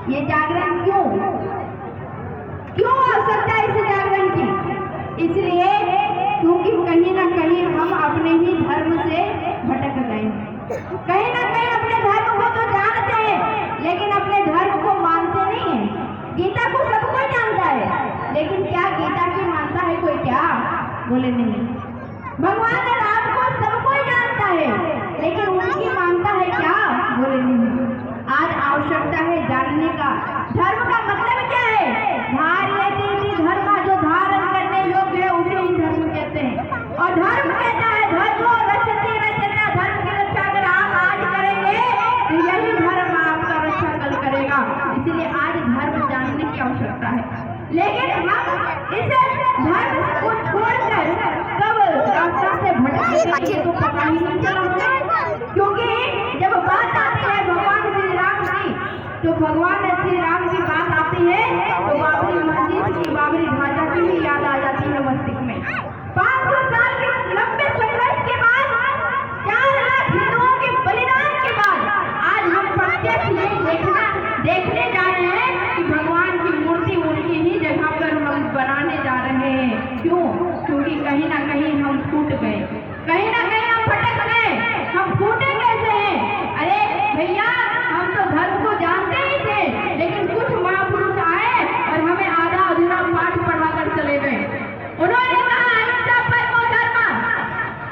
ये जागरण क्यों क्यों आवश्यकता है इस जागरण की? इसलिए क्योंकि कहीं ना कहीं हम अपने ही धर्म से भटक गए। कहीं ना कहीं अपने धर्म को तो जानते हैं लेकिन अपने धर्म को मानते नहीं है। गीता को सब कोई जानता है लेकिन क्या गीता की मानता है कोई? क्या बोले नहीं। भगवान राम को सब कोई जानता है लेकिन उनकी मानता है क्या? बोले नहीं। आज आवश्यकता है जानने का। धर्म का मतलब क्या है? धार्य धर्म, जो धारण करने योग्य है उसे ही धर्म कहते हैं। और धर्म कहता है धर्म रचते रचना, धर्म की रक्षा अगर आप आज करेंगे तो यही धर्म आपका रक्षा कल करेगा। इसलिए आज धर्म जानने की आवश्यकता है। लेकिन हम इस धर्म को छोड़कर कब रास्ता से भटकेंगे तो पता ही नहीं चला। क्योंकि जब बात आती है भगवान श्री राम की, तो भगवान श्री राम की बात आती है तो बाबरी मस्जिद की, बाबरी ढांचा की भी याद आ जाती है मस्तिष्क में। 500 साल के लंबे संघर्ष के बाद, 4 लाख हिंदुओं के बलिदान के बाद आज हम प्रत्यक्ष देखने जा रहे हैं कि भगवान की मूर्ति उनकी ही जगह पर हम बनाने जा रहे हैं। क्यों? क्योंकि कहीं ना कहीं हम फूट गए, कहीं ना कहीं हम भटक गए। हम फूटे कैसे हैं? अरे भैया, हम तो धर्म को जानते ही थे लेकिन कुछ महापुरुष आए और हमें आधा अधूरा पाठ पढ़ा कर चले गए। उन्होंने कहा अहिंसा परमो धर्म।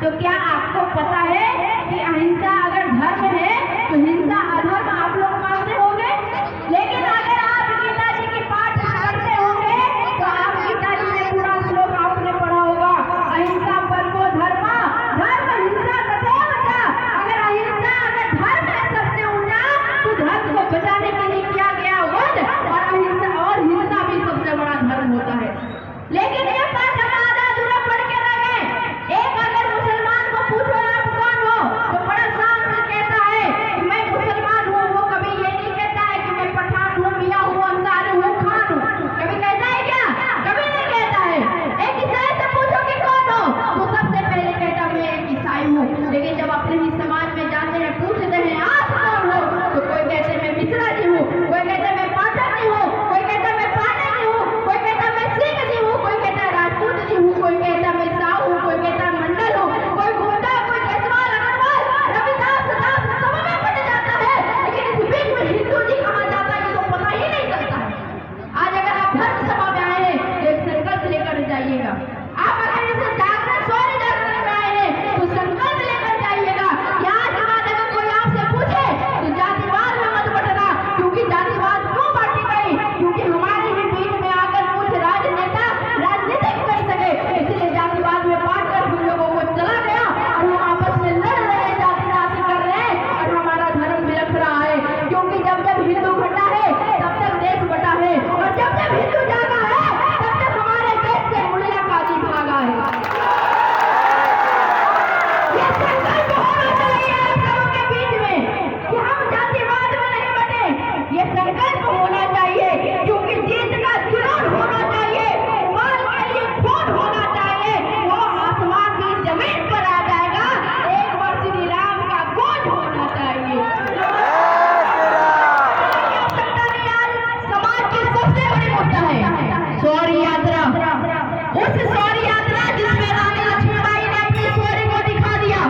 तो क्या आपको पता है कि अहिंसा अगर धर्म है तो हिंसा अधर्म आप लोग मानते होंगे? लेकिन अगर आप गीता जी की पाठ करते होंगे तो आप गीता जी में पूरा श्लोक आपने पढ़ा होगा, अहिंसा परमो धर्म, धर्म हिंसा तथैव च। अगर अहिंसा अगर धर्म है सबसे ऊंचा तो धर्म को बचाने के लिए किया गया वध, और अहिंसा और हिंसा भी सबसे बड़ा धर्म होता है। लेकिन ये बात हम आधा अधूरा पढ़ के रह गए। एक अगर मुसलमान को पूछो आप कौन हो तो बड़ा शान से कहता है कि मैं मुसलमान हूँ। वो कभी ये नहीं कहता है कि मैं पठान हूँ, मियाँ हूँ, अंसारी हूँ, खान हूँ। कभी कहता है क्या? कभी नहीं कहता है। एक ईसाई से पूछो कि कौन हो तो सबसे पहले कहता मैं एक ईसाई हूँ। लेकिन जब अपने ही समाज में जाते हैं पूछते हैं आप कौन हो तो कोई कहते मैं मिश्रा जी हूँ, कोई कहता मैं पाठक जी हूँ, कोई कहता मैं पांडे जी हूँ, कोई कहता मैं सिंह जी हूँ, कोई कहता राजपूत जी हूँ, कोई कहता मैं साहू हूँ, कोई कहता मंडल हूँ, कोई गुंडा, कोई जसवाल, अग्रवाल, रविदास, दास, सब में बट जाता है। लेकिन इस बीच में हिंदू जी कहाँ जाता है ये तो पता ही नहीं चलता है। आज अगर आप धर्म सभा में आए हैं तो एक संकल्प लेकर जाइएगा। आप अगर इस जागरण सौर्य जागरण में आए हैं तो संकल्प लेकर जाइएगा। आज हमारे अगर कोई आपसे पूछे तो जातिवाद में मत बटना। क्योंकि जातिवाद क्यों बांटी गई? क्योंकि हमारे ही बीच में आकर कुछ राजनेता राजनीतिक कर सके, इसलिए जातिवाद में बांटकर हम लोगों को चला गया और हम आपस में लड़ रहे हैं, जाति कर रहे हैं और हमारा धर्म बिलख रहा है। क्योंकि जब जब हिंदू बटा है तब तक देश बटा है, और जब जब हिंदू जागा है तब तक हमारे देश से मुड़िया काजी भागा है। ये संकल्प होना चाहिए आप लोगों के बीच में कि हम जातिवाद में नहीं बटे। ये संकल्प होना चाहिए क्योंकि जीत का जुनून होना चाहिए, माल के लिए खून होना चाहिए। वो आसमान की जमीन पर आ जाएगा, एक बार श्री राम का गोद होना चाहिए। समाज की सबसे बड़ी मुद्दा है शौर्य यात्रा। उस शौर्य यात्रा जिसमें रानी लक्ष्मीबाई ने अपने शौर्य को दिखा दिया,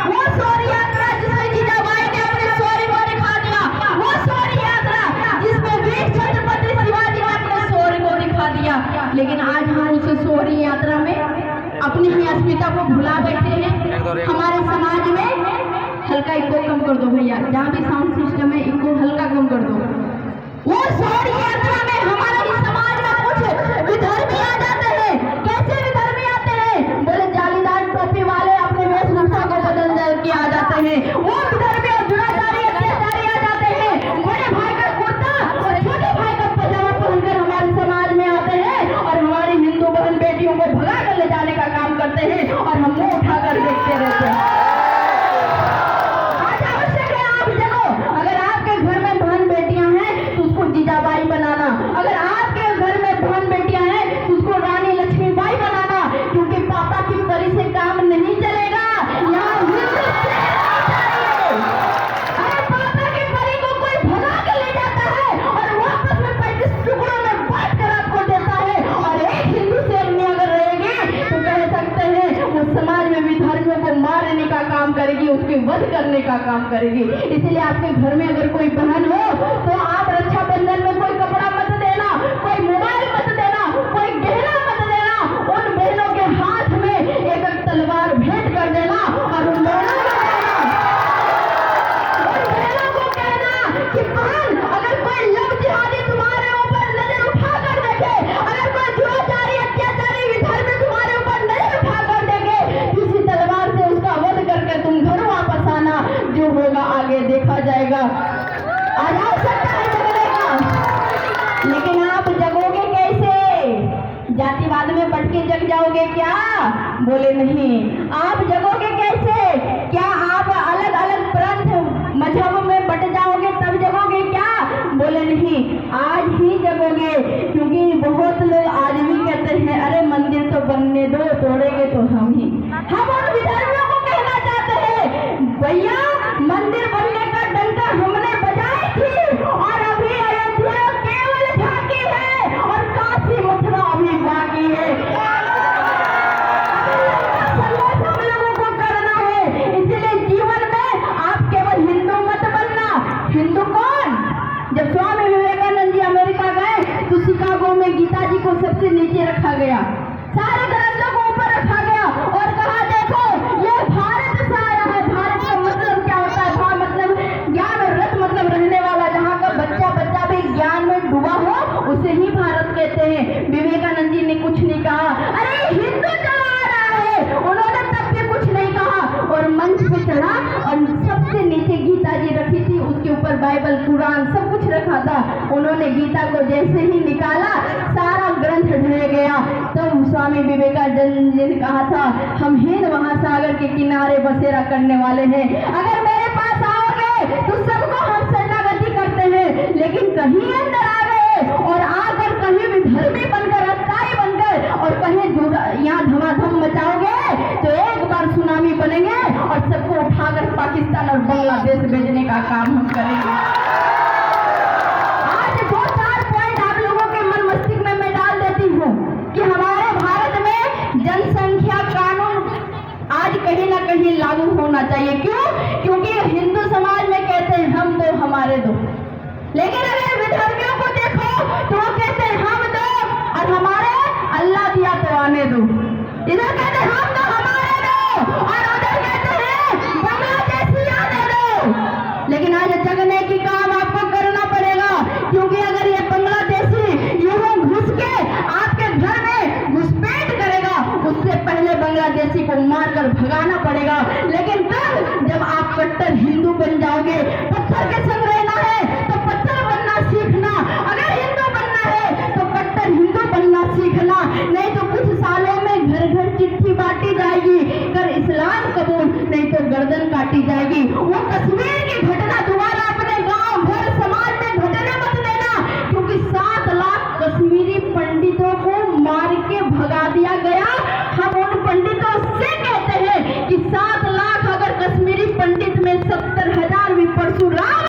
वो शौर्य यात्रा जिसमें जीजाबाई ने अपने शौर्य को दिखा दिया, वो शौर्य यात्रा जिसमें वीर छत्रपति शिवाजी ने अपने शौर्य को दिखा दिया। लेकिन आज हम उस शौर्य यात्रा में अपनी ही अस्मिता को भुला बैठे हैं। हमारे समाज में हल्का इको कम कर दो भैया, जहाँ भी साउंड सिस्टम है इको हल्का कम कर दो। वो शौर्य यात्रा में हमारे ही समाज में कुछ विधर्मी आ जाते हैं। कैसे विधर्मी आते हैं? बोले जालीदार टोपी वाले अपने वेशभूषा को बदल के आ जाते हैं। वो विधर्मी और दुराचारी अत्याचारी आ जाते हैं। बड़े भाई का कुर्ता और छोटे भाई का पजामा पहनकर हमारे समाज में आते हैं और हमारी हिंदू बहन बेटियों को भगा कर ले जाने का काम करते हैं और हम मुंह उठाकर देखते रहते हैं। आज आवश्यक है आप देखो, अगर आप करने का काम करेगी। इसलिए आपके घर में अगर कोई बहन हो तो आप रक्षाबंधन में कोई कपड़ा मत देना, कोई मोबाइल मत देना, कोई गहना मत देना। उन बहनों के हाथ में एक तलवार भेंट कर देना और उन बहनों को कहना कि बहन, अगर कोई लव जिहादी तुम्हारे ऊपर नजर उठा कर देखे, अगर कोई दुराचारी अत्याचारी विधर्मी तुम्हारे ऊपर नजर उठा कर देखे, किसी तलवार से उसका वध करके तुम घर वापस आना, जो होगा आगे देखा जाएगा। आज हो सकता है जगने का, लेकिन आप जगोगे कैसे? जातिवाद में बढ़ के जग जाओगे क्या? बोले नहीं। आप जगोगे कैसे? क्या आप अलग अलग पंथ मजहब में बट जाओगे तब जगोगे क्या? बोले नहीं, आज ही जगोगे। क्योंकि बहुत लोग आज भी कहते हैं अरे मंदिर तो बनने दो, तोड़ेंगे तो हम ही। हम उन विधर्मियों को कहना चाहते हैं, भैया मंदिर बनने का डंका हमने बजाई थी और अभी अयोध्या केवल झांकी है और काशी मथुरा अभी बाकी है। संघर्ष हम लोगों को करना है। इसलिए जीवन में आप केवल हिंदू मत बनना। हिंदू कौन? जब स्वामी विवेकानंद जी अमेरिका गए तो शिकागो में गीता जी को सबसे नीचे रखा गया, सारे ग्रंथों को ऊपर रखा गया और कहा देखो ये भारत से आया है। भारत का मतलब क्या होता है? भारत मतलब ज्ञान और रत मतलब रहने वाला, जहाँ का बच्चा बच्चा भी ज्ञान में डूबा हो उसे ही भारत कहते हैं। विवेकानंद जी ने कुछ नहीं कहा अरे हिंदू चला आ रहा है, उन्होंने तब भी कुछ नहीं कहा और मंच पे चढ़ा और सबसे नीचे गीता जी रखी थी, उसके ऊपर बाइबल कुरान सब कुछ रखा था। उन्होंने गीता को जैसे ही निकाला सारा ग्रंथ ढह गया। तो स्वामी विवेकानंद जी ने कहा था हम हिंद महासागर के किनारे बसेरा करने वाले हैं, अगर मेरे पास आओगे तो सबको हम शरणागति करते हैं। लेकिन कहीं अंदर आ गए और आकर कहीं भी धर्मी बनकर अत्याचारी बनकर और कहीं यहाँ धमाधम मचाओगे तो एक बार सुनामी बनेंगे और सबको उठाकर पाकिस्तान और बांग्लादेश भेजने का काम हम करेंगे। आज 2-4 पॉइंट आप लोगों के मन मस्तिष्क में मैं डाल देती हूँ कि हमारे भारत में जनसंख्या कानून आज कहीं ना कहीं लागू होना चाहिए। क्यों? क्योंकि हिंदू समाज में कहते हैं हम दो हमारे दो, लेकिन अगर विधर्मियों को देखो तो वो कहते हैं हम दो और हमारे अल्लाह दिया तो आने दो। इधर कहते हैं हम दो हमारे दो और उधर कहते हैं बांग्लादेशी आने दो। लेकिन आज जगने की काम आपको करना पड़ेगा, क्योंकि अगर ये बांग्लादेशी यूं घुस के आपके घर में घुसपैठ करेगा उससे पहले बांग्लादेशी को मारकर भगाना पड़ेगा। लेकिन तब जब आप कट्टर हिंदू बन जाओगे, पत्थर के संग रहना है तो पत्थर बनना सीखना, अगर हिंदू बनना है तो कट्टर हिंदू बनना सीखना, नहीं तो कुछ सालों में घर घर चिट्ठी बांटी जाएगी कर इस्लाम कबूल, नहीं तो गर्दन काटी जाएगी। वो कश्मीर की घटना